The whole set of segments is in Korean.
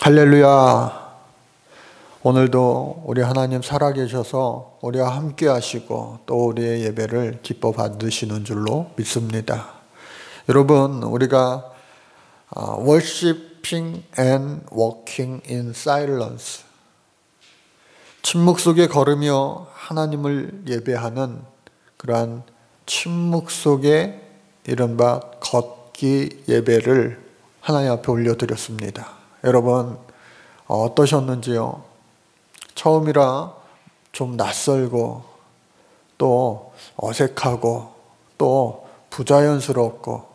할렐루야. 오늘도 우리 하나님 살아계셔서 우리와 함께 하시고 또 우리의 예배를 기뻐 받으시는 줄로 믿습니다. 여러분, 우리가 Worshiping and Walking in Silence, 침묵 속에 걸으며 하나님을 예배하는 그러한 침묵 속에 이른바 걷기 예배를 하나님 앞에 올려드렸습니다. 여러분 어떠셨는지요? 처음이라 좀 낯설고 또 어색하고 또 부자연스럽고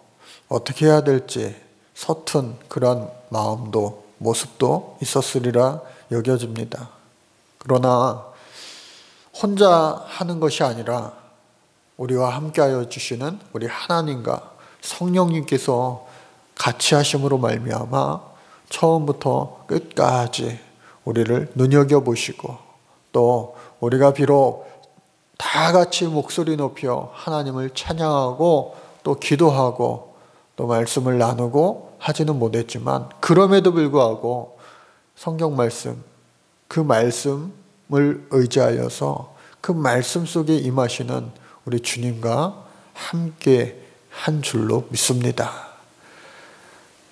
어떻게 해야 될지 서툰 그런 마음도 모습도 있었으리라 여겨집니다. 그러나 혼자 하는 것이 아니라 우리와 함께하여 주시는 우리 하나님과 성령님께서 같이 하심으로 말미암아 처음부터 끝까지 우리를 눈여겨보시고 또 우리가 비록 다 같이 목소리 높여 하나님을 찬양하고 또 기도하고 또 말씀을 나누고 하지는 못했지만 그럼에도 불구하고 성경 말씀, 그 말씀을 의지하여서 그 말씀 속에 임하시는 우리 주님과 함께 한 줄로 믿습니다.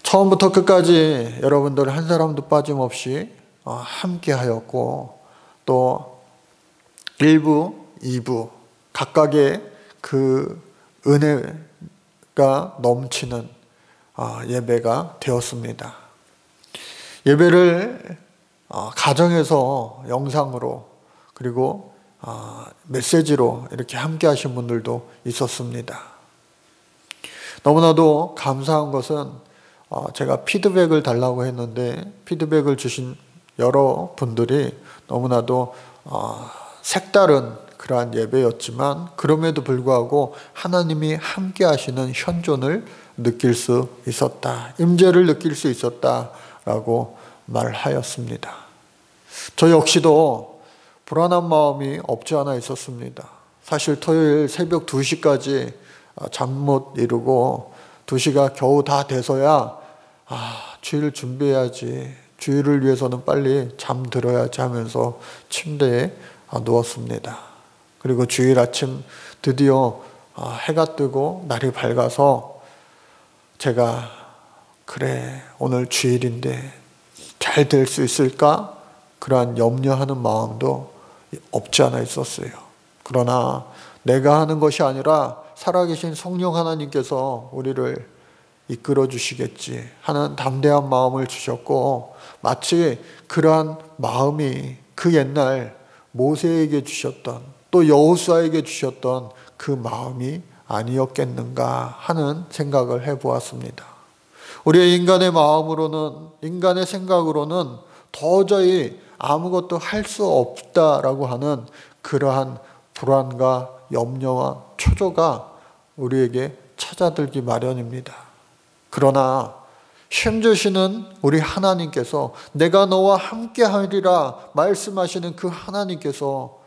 처음부터 끝까지 여러분들 한 사람도 빠짐없이 함께 하였고 또 1부, 2부 각각의 그 은혜가 넘치는 예배가 되었습니다. 예배를 가정에서 영상으로 그리고 메시지로 이렇게 함께 하신 분들도 있었습니다. 너무나도 감사한 것은 제가 피드백을 달라고 했는데 피드백을 주신 여러 분들이 너무나도 색다른 그러한 예배였지만 그럼에도 불구하고 하나님이 함께 하시는 현존을 느낄 수 있었다. 임재를 느낄 수 있었다라고 말하였습니다. 저 역시도 불안한 마음이 없지 않아 있었습니다. 사실 토요일 새벽 2시까지 잠 못 이루고 2시가 겨우 다 돼서야 주일 준비해야지, 주일을 위해서는 빨리 잠들어야지 하면서 침대에 누웠습니다. 그리고 주일 아침 드디어 해가 뜨고 날이 밝아서 제가 그래 오늘 주일인데 잘 될 수 있을까? 그러한 염려하는 마음도 없지 않아 있었어요. 그러나 내가 하는 것이 아니라 살아계신 성령 하나님께서 우리를 이끌어 주시겠지 하는 담대한 마음을 주셨고 마치 그러한 마음이 그 옛날 모세에게 주셨던 또 여호수아에게 주셨던 그 마음이 아니었겠는가 하는 생각을 해보았습니다. 우리의 인간의 마음으로는 인간의 생각으로는 도저히 아무것도 할 수 없다라고 하는 그러한 불안과 염려와 초조가 우리에게 찾아들기 마련입니다. 그러나 힘주시는 우리 하나님께서 내가 너와 함께 하리라 말씀하시는 그 하나님께서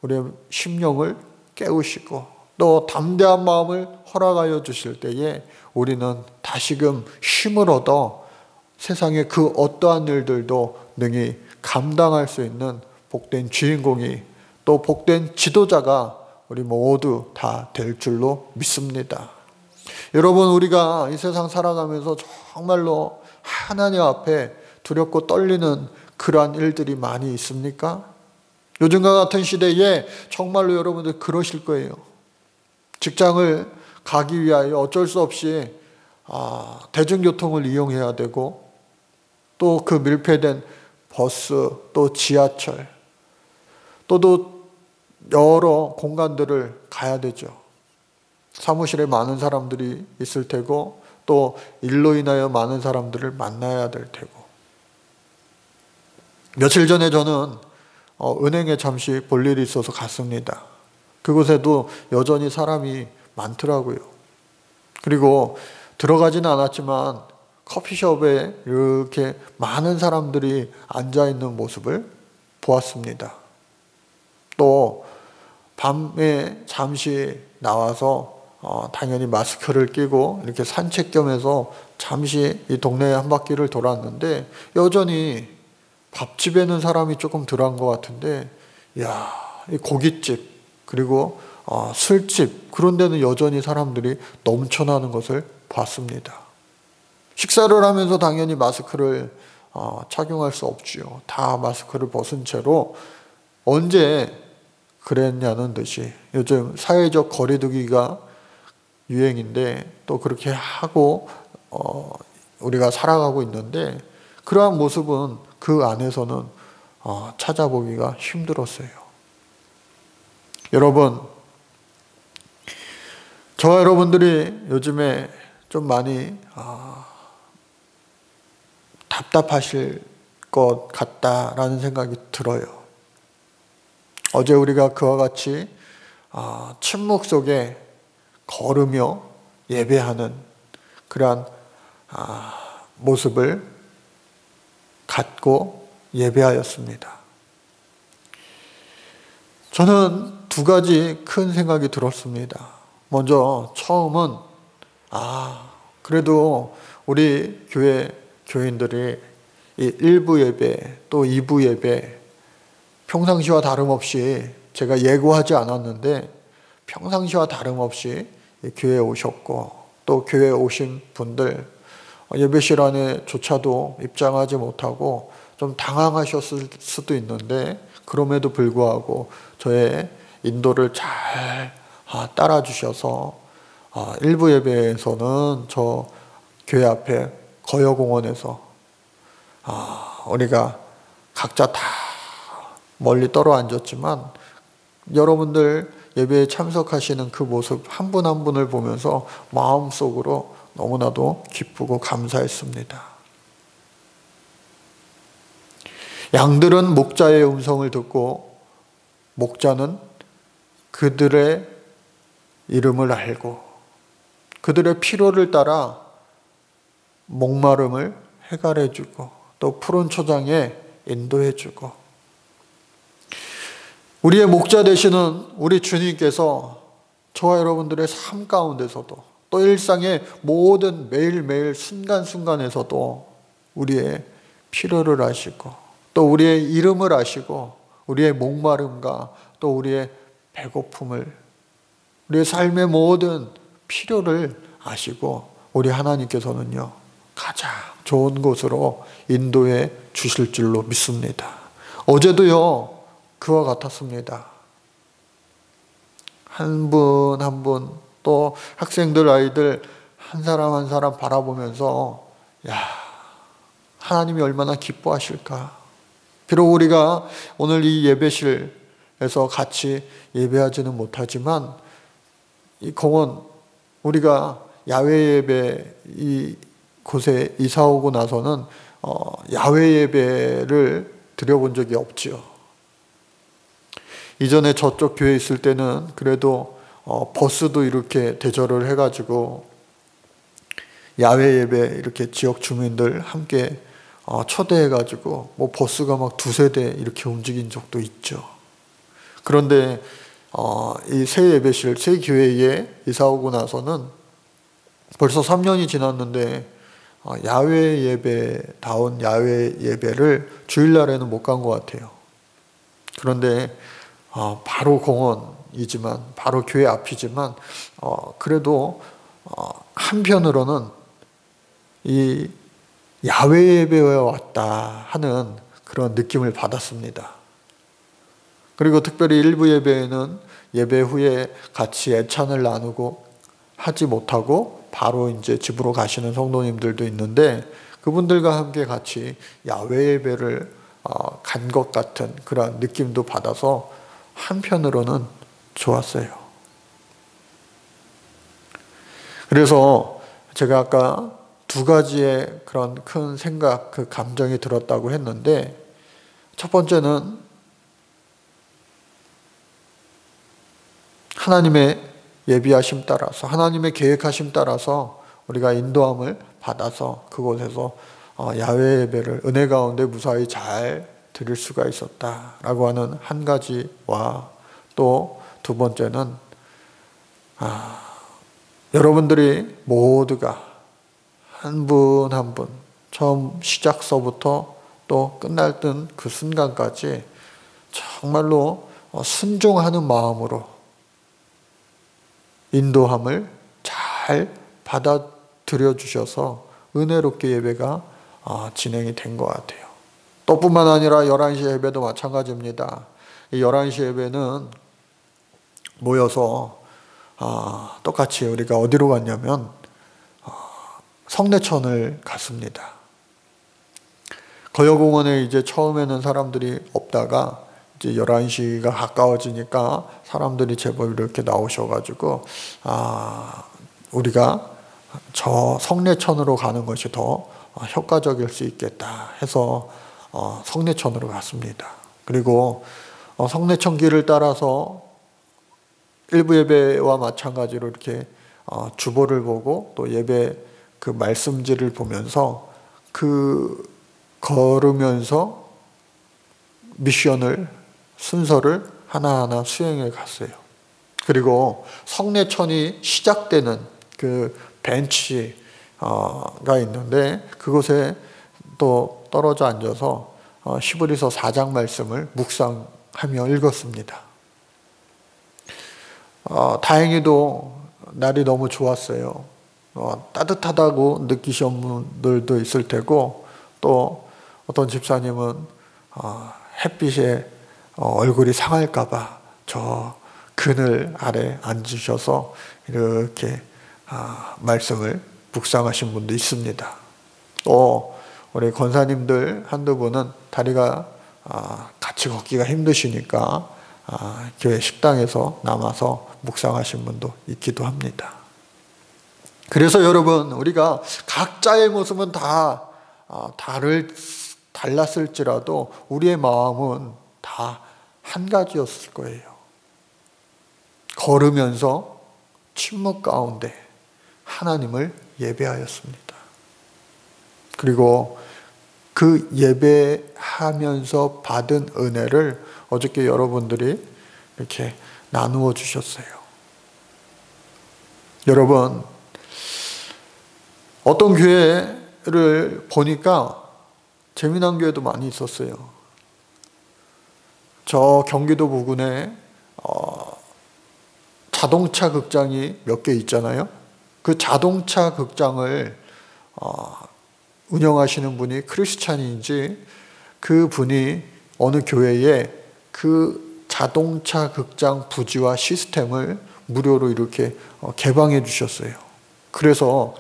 우리의 심령을 깨우시고 또 담대한 마음을 허락하여 주실 때에 우리는 다시금 힘을 얻어 세상의 그 어떠한 일들도 능히 감당할 수 있는 복된 주인공이 또 복된 지도자가 우리 모두 다 될 줄로 믿습니다. 여러분, 우리가 이 세상 살아가면서 정말로 하나님 앞에 두렵고 떨리는 그러한 일들이 많이 있습니까? 요즘과 같은 시대에 정말로 여러분들 그러실 거예요. 직장을 가기 위하여 어쩔 수 없이 대중교통을 이용해야 되고 또 그 밀폐된 버스 또 지하철 또 여러 공간들을 가야 되죠. 사무실에 많은 사람들이 있을 테고 또 일로 인하여 많은 사람들을 만나야 될 테고 며칠 전에 저는 은행에 잠시 볼 일이 있어서 갔습니다. 그곳에도 여전히 사람이 많더라고요. 그리고 들어가지는 않았지만 커피숍에 이렇게 많은 사람들이 앉아있는 모습을 보았습니다. 또 밤에 잠시 나와서 당연히 마스크를 끼고 이렇게 산책 겸해서 잠시 이 동네 한 바퀴를 돌았는데 여전히 밥집에는 사람이 조금 덜한 것 같은데, 야, 이 고깃집 그리고 술집 그런 데는 여전히 사람들이 넘쳐나는 것을 봤습니다. 식사를 하면서 당연히 마스크를 착용할 수 없지요. 다 마스크를 벗은 채로 언제 그랬냐는 듯이 요즘 사회적 거리두기가 유행인데 또 그렇게 하고 우리가 살아가고 있는데 그러한 모습은 그 안에서는 찾아보기가 힘들었어요. 여러분, 저와 여러분들이 요즘에 좀 많이 답답하실 것 같다라는 생각이 들어요. 어제 우리가 그와 같이 침묵 속에 걸으며 예배하는 그러한 모습을 갖고 예배하였습니다. 저는 두 가지 큰 생각이 들었습니다. 먼저 처음은 그래도 우리 교인들이 이 1부 예배 또 2부 예배 평상시와 다름없이 제가 예고하지 않았는데 평상시와 다름없이 교회에 오셨고 또 교회에 오신 분들 예배실 안에조차도 입장하지 못하고 좀 당황하셨을 수도 있는데 그럼에도 불구하고 저의 인도를 잘 따라주셔서 1부 예배에서는 저 교회 앞에 거여공원에서 우리가 각자 다 멀리 떨어 앉았지만 여러분들 예배에 참석하시는 그 모습 한 분 한 분을 보면서 마음속으로 너무나도 기쁘고 감사했습니다. 양들은 목자의 음성을 듣고 목자는 그들의 이름을 알고 그들의 필요를 따라 목마름을 해결해주고 또 푸른 초장에 인도해주고 우리의 목자 되시는 우리 주님께서 저와 여러분들의 삶 가운데서도 또 일상의 모든 매일매일 순간순간에서도 우리의 필요를 아시고 또 우리의 이름을 아시고 우리의 목마름과 또 우리의 배고픔을 우리의 삶의 모든 필요를 아시고 우리 하나님께서는요 가장 좋은 곳으로 인도해 주실 줄로 믿습니다. 어제도요 그와 같았습니다. 한 분 한 분 또 학생들 아이들 한 사람 한 사람 바라보면서 하나님이 얼마나 기뻐하실까. 비록 우리가 오늘 이 예배실에서 같이 예배하지는 못하지만 이 공원 우리가 야외 예배 이 곳에 이사 오고 나서는 야외 예배를 드려본 적이 없지요. 이전에 저쪽 교회에 있을 때는 그래도 버스도 이렇게 대절을 해가지고 야외 예배 이렇게 지역 주민들 함께 초대해가지고 뭐 버스가 막 두세 대 이렇게 움직인 적도 있죠. 그런데 이 새 예배실, 새 교회에 이사 오고 나서는 벌써 3년이 지났는데 야외 예배다운 야외 예배를 주일날에는 못 간 것 같아요. 그런데 바로 공원이지만 바로 교회 앞이지만 그래도 한편으로는 이 야외 예배에 왔다 하는 그런 느낌을 받았습니다. 그리고 특별히 일부 예배에는 예배 후에 같이 애찬을 나누고 하지 못하고 바로 이제 집으로 가시는 성도님들도 있는데 그분들과 함께 같이 야외 예배를 간 것 같은 그런 느낌도 받아서 한편으로는 좋았어요. 그래서 제가 아까 두 가지의 그런 큰 생각, 그 감정이 들었다고 했는데 첫 번째는 하나님의 예비하심 따라서 하나님의 계획하심 따라서 우리가 인도함을 받아서 그곳에서 야외 예배를 은혜 가운데 무사히 잘 드릴 수가 있었다라고 하는 한 가지와 또 두 번째는 여러분들이 모두가 한 분 한 분, 처음 시작서부터 또 끝날 땐 그 순간까지 정말로 순종하는 마음으로 인도함을 잘 받아들여 주셔서 은혜롭게 예배가 진행이 된 것 같아요. 또 뿐만 아니라 11시 예배도 마찬가지입니다. 이 11시 예배는 모여서 똑같이 우리가 어디로 갔냐면 성내천을 갔습니다. 거여공원에 이제 처음에는 사람들이 없다가 이제 11시가 가까워지니까 사람들이 제법 이렇게 나오셔가지고 우리가 저 성내천으로 가는 것이 더 효과적일 수 있겠다 해서 성내천으로 갔습니다. 그리고 성내천 길을 따라서 일부 예배와 마찬가지로 이렇게 주보를 보고 또 예배 그 말씀지를 보면서 걸으면서 미션을 순서를 하나하나 수행해 갔어요. 그리고 성내천이 시작되는 그 벤치가 있는데 그곳에 또 떨어져 앉아서 히브리서 4장 말씀을 묵상하며 읽었습니다. 다행히도 날이 너무 좋았어요. 따뜻하다고 느끼신 분들도 있을 테고 또 어떤 집사님은 햇빛에 얼굴이 상할까봐 저 그늘 아래 앉으셔서 이렇게 말씀을 묵상하신 분도 있습니다. 또 우리 권사님들 한두 분은 다리가 같이 걷기가 힘드시니까 교회 식당에서 남아서 묵상하신 분도 있기도 합니다. 그래서 여러분 우리가 각자의 모습은 다 달랐을지라도 우리의 마음은 다 한 가지였을 거예요. 걸으면서 침묵 가운데 하나님을 예배하였습니다. 그리고 그 예배하면서 받은 은혜를 어저께 여러분들이 이렇게 나누어 주셨어요. 여러분, 어떤 교회를 보니까 재미난 교회도 많이 있었어요. 저 경기도 부근에 자동차 극장이 몇 개 있잖아요. 그 자동차 극장을 운영하시는 분이 크리스찬인지 그 분이 어느 교회에 그 자동차 극장 부지와 시스템을 무료로 이렇게 개방해 주셨어요. 그래서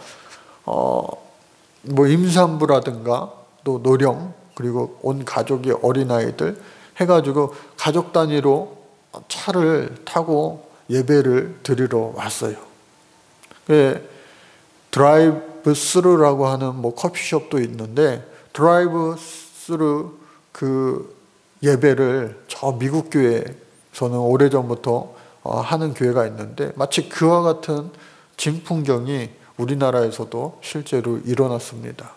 뭐 임산부라든가 또 노령 그리고 온 가족의 어린아이들 해가지고 가족 단위로 차를 타고 예배를 드리러 왔어요. 드라이브 스루라고 하는 뭐 커피숍도 있는데 드라이브 스루 그 예배를 저 미국 교회에서는 오래전부터 하는 교회가 있는데 마치 그와 같은 진풍경이 우리나라에서도 실제로 일어났습니다.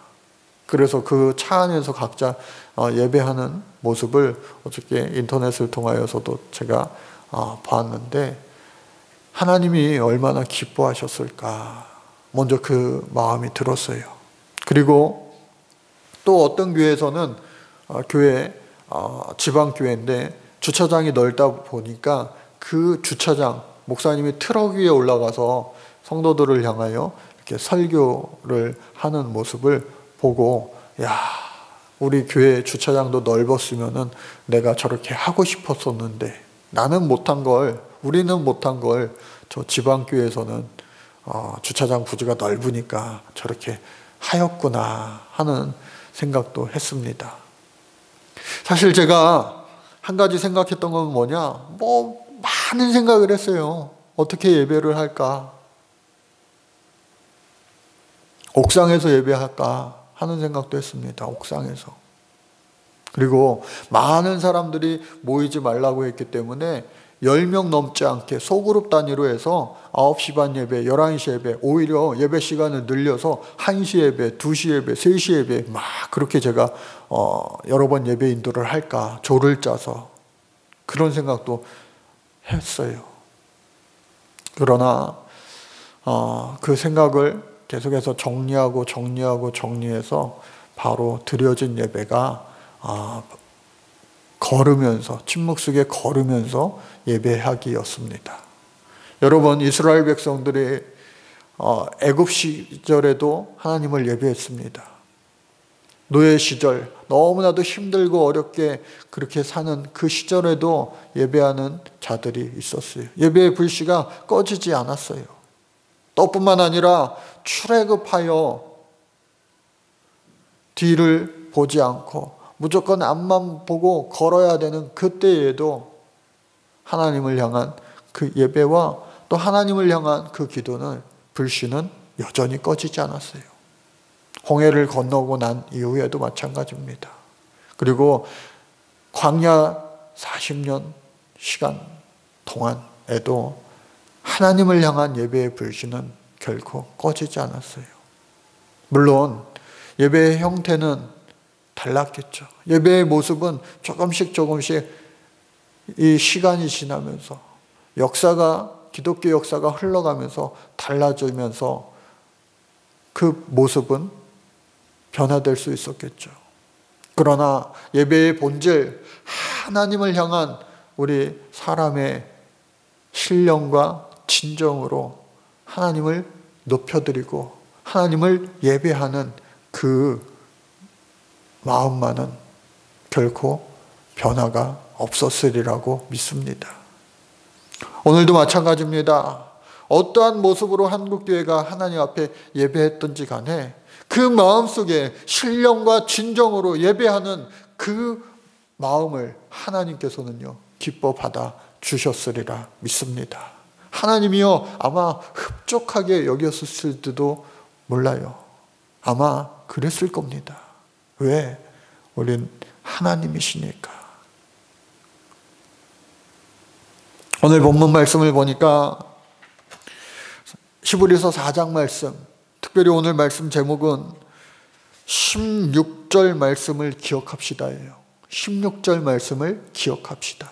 그래서 그 차 안에서 각자 예배하는 모습을 어저께 인터넷을 통하여서도 제가 봤는데 하나님이 얼마나 기뻐하셨을까 먼저 그 마음이 들었어요. 그리고 또 어떤 교회에서는 교회 지방교회인데 주차장이 넓다 보니까 그 주차장 목사님이 트럭 위에 올라가서 성도들을 향하여 이렇게 설교를 하는 모습을 보고 야 우리 교회 주차장도 넓었으면은 내가 저렇게 하고 싶었었는데 나는 못한 걸 우리는 못한 걸 저 지방교회에서는 주차장 부지가 넓으니까 저렇게 하였구나 하는 생각도 했습니다. 사실 제가 한 가지 생각했던 건 뭐냐 뭐 많은 생각을 했어요. 어떻게 예배를 할까? 옥상에서 예배할까 하는 생각도 했습니다. 옥상에서. 그리고 많은 사람들이 모이지 말라고 했기 때문에 10명 넘지 않게 소그룹 단위로 해서 9시 반 예배, 11시 예배, 오히려 예배 시간을 늘려서 1시 예배, 2시 예배, 3시 예배 막 그렇게 제가 여러 번 예배 인도를 할까 조를 짜서 그런 생각도 했어요. 그러나 그 생각을 계속해서 정리해서 바로 드려진 예배가 걸으면서, 침묵 속에 걸으면서 예배하기였습니다. 여러분, 이스라엘 백성들이 애굽 시절에도 하나님을 예배했습니다. 노예 시절, 너무나도 힘들고 어렵게 그렇게 사는 그 시절에도 예배하는 자들이 있었어요. 예배의 불씨가 꺼지지 않았어요. 또뿐만 아니라 출애굽하여 뒤를 보지 않고 무조건 앞만 보고 걸어야 되는 그때에도 하나님을 향한 그 예배와 또 하나님을 향한 그 기도는, 불씨는 여전히 꺼지지 않았어요. 홍해를 건너고 난 이후에도 마찬가지입니다. 그리고 광야 40년 시간 동안에도 하나님을 향한 예배의 불씨는 결코 꺼지지 않았어요. 물론 예배의 형태는 달랐겠죠. 예배의 모습은 조금씩 이 시간이 지나면서 기독교 역사가 흘러가면서 달라지면서 그 모습은 변화될 수 있었겠죠. 그러나 예배의 본질, 하나님을 향한 우리 사람의 신령과 진정으로 하나님을 높여드리고 하나님을 예배하는 그 마음만은 결코 변화가 없었으리라고 믿습니다. 오늘도 마찬가지입니다. 어떠한 모습으로 한국교회가 하나님 앞에 예배했든지 간에 그 마음속에 신령과 진정으로 예배하는 그 마음을 하나님께서는요, 기뻐 받아 주셨으리라 믿습니다. 하나님이요, 아마 흡족하게 여겼을지도 몰라요. 아마 그랬을 겁니다. 왜? 우린 하나님이시니까. 오늘 본문 말씀을 보니까 히브리서 4장 말씀, 특별히 오늘 말씀 제목은 16절 말씀을 기억합시다예요. 16절 말씀을 기억합시다.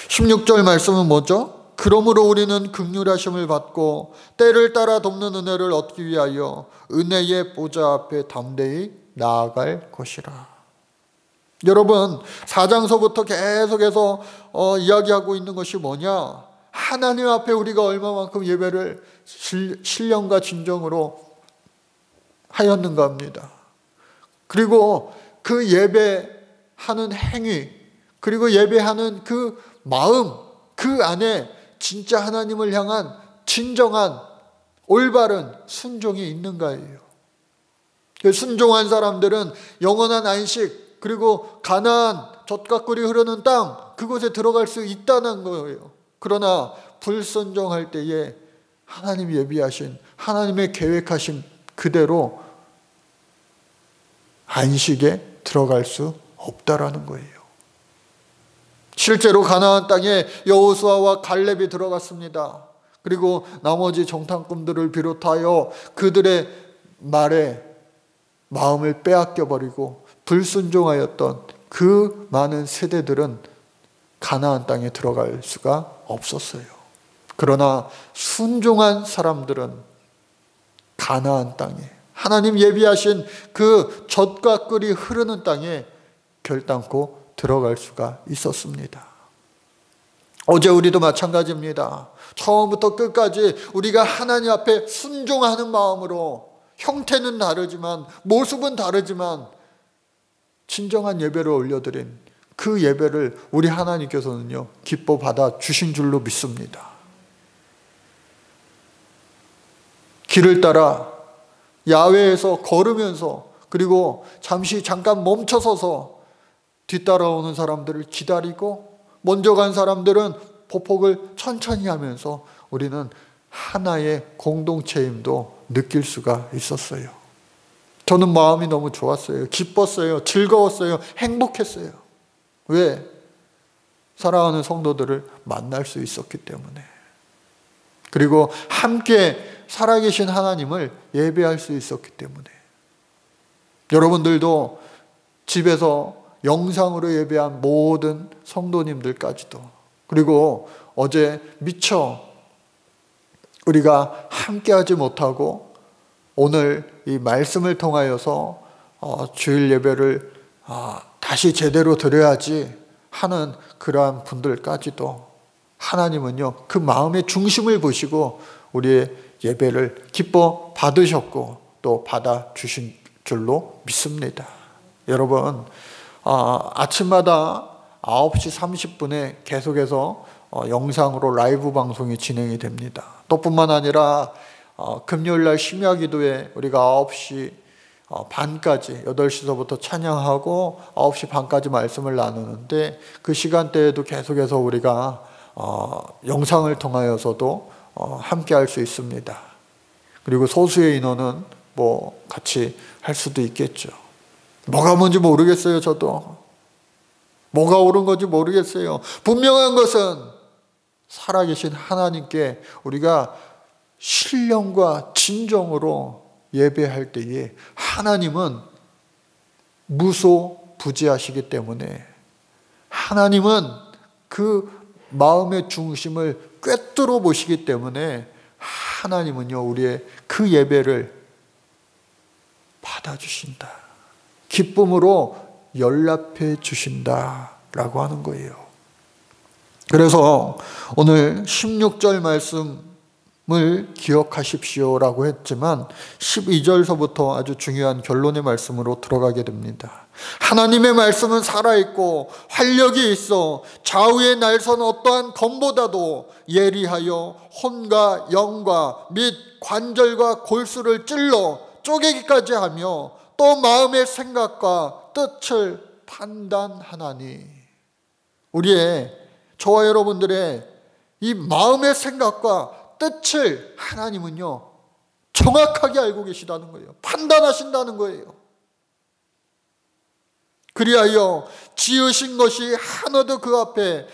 16절 말씀은 뭐죠? 그러므로 우리는 긍휼하심을 받고 때를 따라 돕는 은혜를 얻기 위하여 은혜의 보좌 앞에 담대히 나아갈 것이라. 여러분, 4장서부터 계속해서 이야기하고 있는 것이 뭐냐? 하나님 앞에 우리가 얼마만큼 예배를 신령과 진정으로 하였는가 합니다. 그리고 그 예배하는 행위, 그리고 예배하는 그 마음, 그 안에 진짜 하나님을 향한 진정한 올바른 순종이 있는가예요. 순종한 사람들은 영원한 안식, 그리고 가나안, 젖과 꿀이 흐르는 땅, 그곳에 들어갈 수 있다는 거예요. 그러나 불순종할 때에 하나님이 예비하신, 하나님의 계획하신 그대로 안식에 들어갈 수 없다라는 거예요. 실제로 가나안 땅에 여호수아와 갈렙이 들어갔습니다. 그리고 나머지 정탐꾼들을 비롯하여 그들의 말에 마음을 빼앗겨버리고 불순종하였던 그 많은 세대들은 가나안 땅에 들어갈 수가 없었어요. 그러나 순종한 사람들은 가나안 땅에, 하나님 예비하신 그 젖과 꿀이 흐르는 땅에 결단코 들어갈 수가 있었습니다. 어제 우리도 마찬가지입니다. 처음부터 끝까지 우리가 하나님 앞에 순종하는 마음으로, 형태는 다르지만 모습은 다르지만 진정한 예배를 올려드린 그 예배를 우리 하나님께서는요, 기뻐 받아 주신 줄로 믿습니다. 길을 따라 야외에서 걸으면서, 그리고 잠깐 멈춰서서 뒤따라오는 사람들을 기다리고, 먼저 간 사람들은 보폭을 천천히 하면서 우리는 하나의 공동체임도 느낄 수가 있었어요. 저는 마음이 너무 좋았어요. 기뻤어요. 즐거웠어요. 행복했어요. 왜? 사랑하는 성도들을 만날 수 있었기 때문에. 그리고 함께 살아계신 하나님을 예배할 수 있었기 때문에. 여러분들도 집에서 영상으로 예배한 모든 성도님들까지도, 그리고 어제 미처 우리가 함께하지 못하고 오늘 이 말씀을 통하여서 주일 예배를 다시 제대로 드려야지 하는 그러한 분들까지도 하나님은요, 그 마음의 중심을 보시고 우리의 예배를 기뻐 받으셨고 또 받아주신 줄로 믿습니다. 여러분, 아침마다 9시 30분에 계속해서 영상으로 라이브 방송이 진행이 됩니다. 또 뿐만 아니라 금요일날 심야기도에 우리가 9시 반까지 8시서부터 찬양하고 9시 반까지 말씀을 나누는데 그 시간대에도 계속해서 우리가 영상을 통하여서도 함께 할 수 있습니다. 그리고 소수의 인원은 뭐 같이 할 수도 있겠죠. 뭐가 뭔지 모르겠어요. 저도 뭐가 옳은 건지 모르겠어요. 분명한 것은 살아계신 하나님께 우리가 신령과 진정으로 예배할 때에 하나님은 무소부지하시기 때문에 하나님은 그 마음의 중심을 꿰뚫어 보시기 때문에 하나님은요, 우리의 그 예배를 받아주신다. 기쁨으로 연락해 주신다라고 하는 거예요. 그래서 오늘 16절 말씀을 기억하십시오라고 했지만 12절서부터 아주 중요한 결론의 말씀으로 들어가게 됩니다. 하나님의 말씀은 살아있고 활력이 있어 좌우에 날선 어떠한 검보다도 예리하여 혼과 영과 및 관절과 골수를 찔러 쪼개기까지 하며 또 마음의 생각과 뜻을 판단하나니. 우리의, 저와 여러분들의 이 마음의 생각과 뜻을 하나님은요 정확하게 알고 계시다는 거예요. 판단하신다는 거예요. 그리하여 지으신 것이 하나도 그 앞에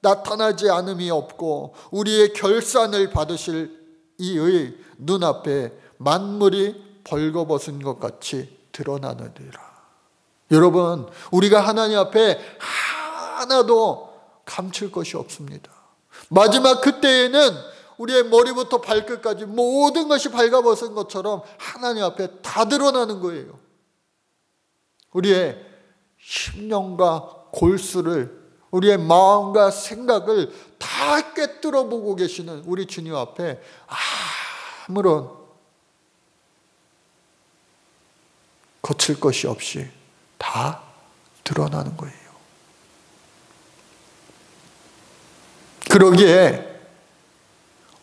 나타나지 않음이 없고 우리의 결산을 받으실 이의 눈앞에 만물이 벌거벗은 것 같이 드러나느니라. 여러분, 우리가 하나님 앞에 하나도 감출 것이 없습니다. 마지막 그때에는 우리의 머리부터 발끝까지 모든 것이 발가벗은 것처럼 하나님 앞에 다 드러나는 거예요. 우리의 심령과 골수를, 우리의 마음과 생각을 다 꿰뚫어 보고 계시는 우리 주님 앞에 아무런 거칠 것이 없이 다 드러나는 거예요. 그러기에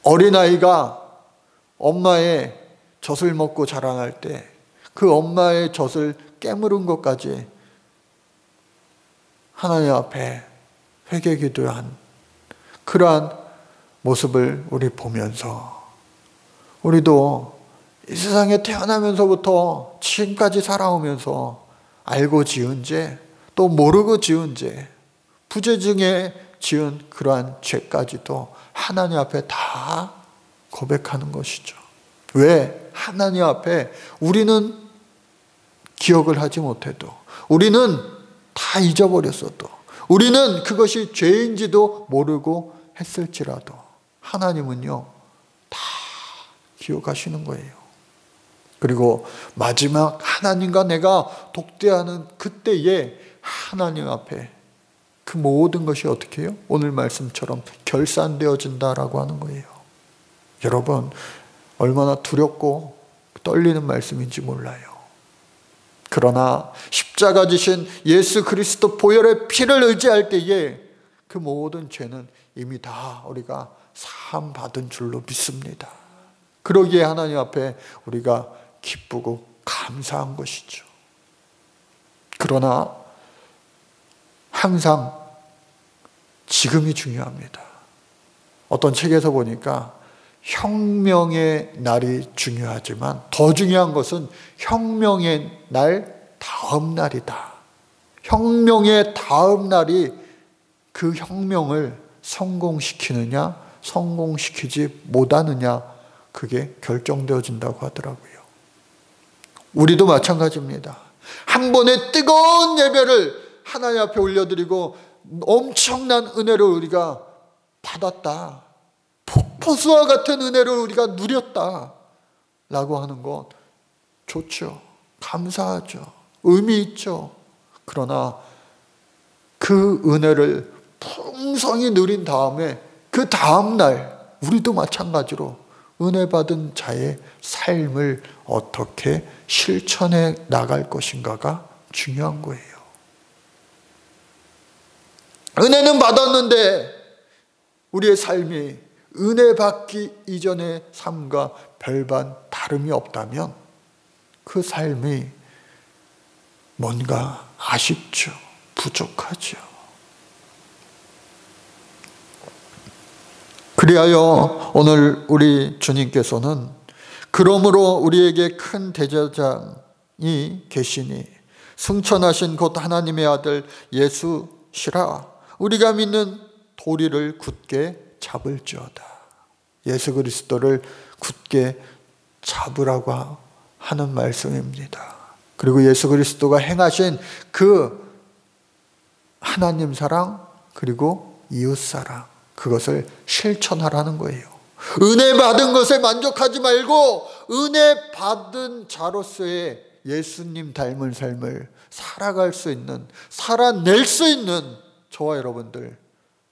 어린아이가 엄마의 젖을 먹고 자라날 때 그 엄마의 젖을 깨물은 것까지 하나님 앞에 회개 기도한 그러한 모습을 우리 보면서 우리도 이 세상에 태어나면서부터 지금까지 살아오면서 알고 지은 죄, 또 모르고 지은 죄, 부재중에 지은 그러한 죄까지도 하나님 앞에 다 고백하는 것이죠. 왜? 하나님 앞에 우리는 기억을 하지 못해도, 우리는 다 잊어버렸어도, 우리는 그것이 죄인지도 모르고 했을지라도 하나님은요 다 기억하시는 거예요. 그리고 마지막 하나님과 내가 독대하는 그때에 하나님 앞에 그 모든 것이 어떻게 해요? 오늘 말씀처럼 결산되어진다라고 하는 거예요. 여러분, 얼마나 두렵고 떨리는 말씀인지 몰라요. 그러나 십자가 지신 예수 그리스도 보혈의 피를 의지할 때에 그 모든 죄는 이미 다 우리가 사함 받은 줄로 믿습니다. 그러기에 하나님 앞에 우리가 기쁘고 감사한 것이죠. 그러나 항상 지금이 중요합니다. 어떤 책에서 보니까 혁명의 날이 중요하지만 더 중요한 것은 혁명의 날 다음 날이다. 혁명의 다음 날이 그 혁명을 성공시키느냐 성공시키지 못하느냐, 그게 결정되어진다고 하더라고요. 우리도 마찬가지입니다. 한 번의 뜨거운 예배를 하나님 앞에 올려드리고 엄청난 은혜를 우리가 받았다. 폭포수와 같은 은혜를 우리가 누렸다. 라고 하는 건 좋죠. 감사하죠. 의미 있죠. 그러나 그 은혜를 풍성히 누린 다음에 그 다음날 우리도 마찬가지로 은혜 받은 자의 삶을 어떻게 실천해 나갈 것인가가 중요한 거예요. 은혜는 받았는데 우리의 삶이 은혜 받기 이전의 삶과 별반 다름이 없다면 그 삶이 뭔가 아쉽죠. 부족하죠. 그리하여 오늘 우리 주님께서는 그러므로 우리에게 큰 대제사장이 계시니 승천하신 곧 하나님의 아들 예수시라 우리가 믿는 도리를 굳게 잡을지어다. 예수 그리스도를 굳게 잡으라고 하는 말씀입니다. 그리고 예수 그리스도가 행하신 그 하나님 사랑 그리고 이웃 사랑 그것을 실천하라는 거예요. 은혜 받은 것에 만족하지 말고 은혜 받은 자로서의 예수님 닮은 삶을 살아갈 수 있는, 살아낼 수 있는 저와 여러분들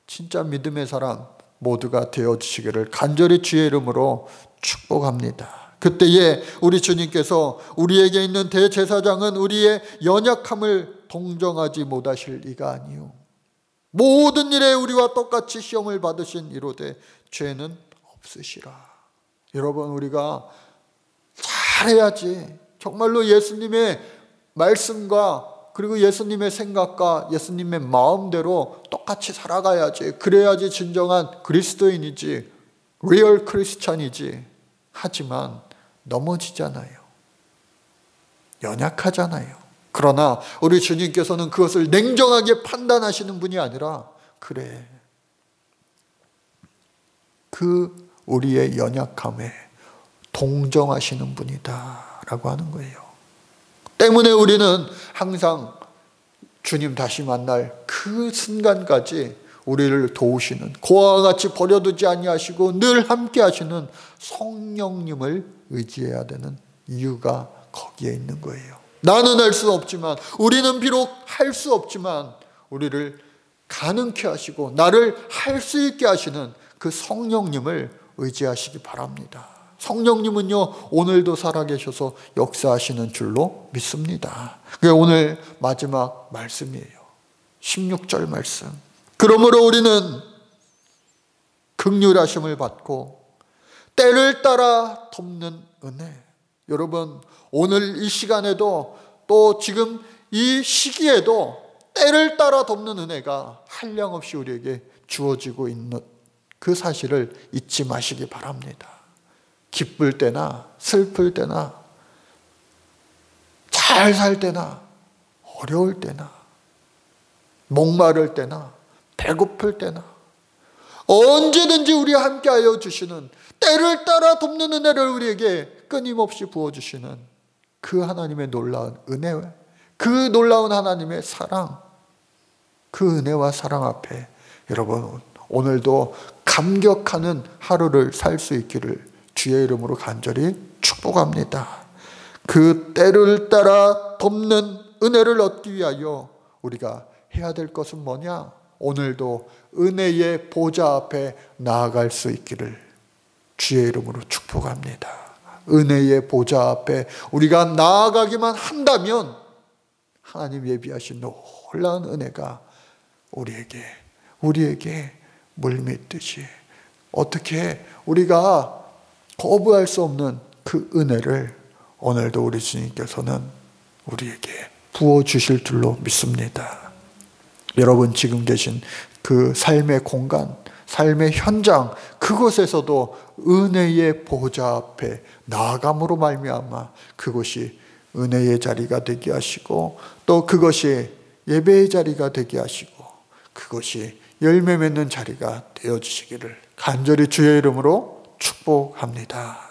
진짜 믿음의 사람 모두가 되어주시기를 간절히 주의 이름으로 축복합니다. 그때에 우리 주님께서 우리에게 있는 대제사장은 우리의 연약함을 동정하지 못하실 이가 아니요 모든 일에 우리와 똑같이 시험을 받으신 이로되 죄는 없으시라. 여러분 우리가 잘해야지 정말로 예수님의 말씀과 그리고 예수님의 생각과 예수님의 마음대로 똑같이 살아가야지. 그래야지 진정한 그리스도인이지 리얼 크리스찬이지. 하지만 넘어지잖아요. 연약하잖아요. 그러나 우리 주님께서는 그것을 냉정하게 판단하시는 분이 아니라 그래 그 우리의 연약함에 동정하시는 분이다 라고 하는 거예요. 때문에 우리는 항상 주님 다시 만날 그 순간까지 우리를 도우시는 그와 같이 버려두지 아니하시고 늘 함께 하시는 성령님을 의지해야 되는 이유가 거기에 있는 거예요. 나는 할 수 없지만 우리는 비록 할 수 없지만 우리를 가능케 하시고 나를 할 수 있게 하시는 그 성령님을 의지하시기 바랍니다. 성령님은요 오늘도 살아계셔서 역사하시는 줄로 믿습니다. 그게 오늘 마지막 말씀이에요. 16절 말씀. 그러므로 우리는 긍휼하심을 받고 때를 따라 돕는 은혜. 여러분 오늘 이 시간에도 또 지금 이 시기에도 때를 따라 돕는 은혜가 한량없이 우리에게 주어지고 있는 그 사실을 잊지 마시기 바랍니다. 기쁠 때나 슬플 때나 잘 살 때나 어려울 때나 목마를 때나 배고플 때나 언제든지 우리와 함께하여 주시는 때를 따라 돕는 은혜를 우리에게 끊임없이 부어주시는 그 하나님의 놀라운 은혜, 그 놀라운 하나님의 사랑, 그 은혜와 사랑 앞에 여러분 오늘도 감격하는 하루를 살 수 있기를 주의 이름으로 간절히 축복합니다. 그 때를 따라 돕는 은혜를 얻기 위하여 우리가 해야 될 것은 뭐냐? 오늘도 은혜의 보좌 앞에 나아갈 수 있기를 주의 이름으로 축복합니다. 은혜의 보좌 앞에 우리가 나아가기만 한다면 하나님 예비하신 놀라운 은혜가 우리에게 물밀듯이 어떻게 우리가 거부할 수 없는 그 은혜를 오늘도 우리 주님께서는 우리에게 부어주실 줄로 믿습니다. 여러분 지금 계신 그 삶의 공간, 삶의 현장 그곳에서도 은혜의 보좌 앞에 나아감으로 말미암아 그곳이 은혜의 자리가 되게 하시고 또 그것이 예배의 자리가 되게 하시고 그것이 열매 맺는 자리가 되어주시기를 간절히 주의 이름으로 축복합니다.